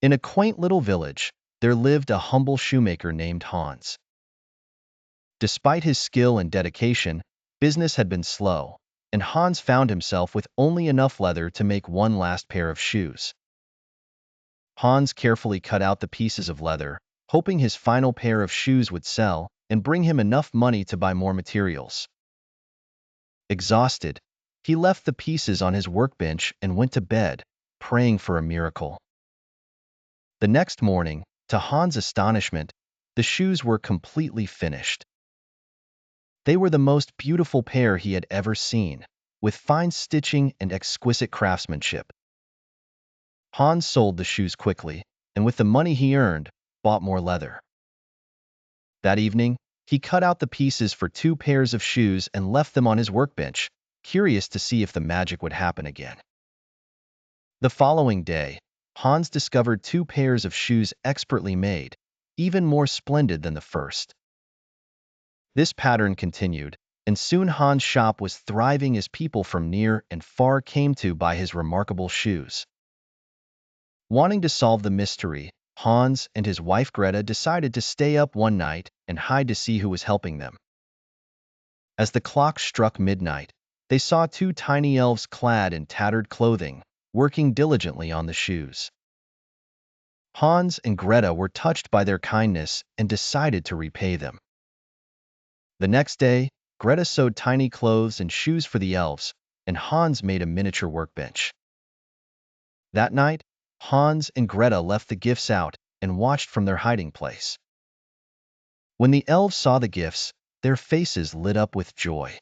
In a quaint little village, there lived a humble shoemaker named Hans. Despite his skill and dedication, business had been slow, and Hans found himself with only enough leather to make one last pair of shoes. Hans carefully cut out the pieces of leather, hoping his final pair of shoes would sell and bring him enough money to buy more materials. Exhausted, he left the pieces on his workbench and went to bed, praying for a miracle. The next morning, to Hans' astonishment, the shoes were completely finished. They were the most beautiful pair he had ever seen, with fine stitching and exquisite craftsmanship. Hans sold the shoes quickly, and with the money he earned, bought more leather. That evening, he cut out the pieces for 2 pairs of shoes and left them on his workbench, curious to see if the magic would happen again. The following day, Hans discovered 2 pairs of shoes expertly made, even more splendid than the first. This pattern continued, and soon Hans' shop was thriving as people from near and far came to buy his remarkable shoes. Wanting to solve the mystery, Hans and his wife Greta decided to stay up one night and hide to see who was helping them. As the clock struck midnight, they saw 2 tiny elves clad in tattered clothing, working diligently on the shoes. Hans and Greta were touched by their kindness and decided to repay them. The next day, Greta sewed tiny clothes and shoes for the elves, and Hans made a miniature workbench. That night, Hans and Greta left the gifts out and watched from their hiding place. When the elves saw the gifts, their faces lit up with joy.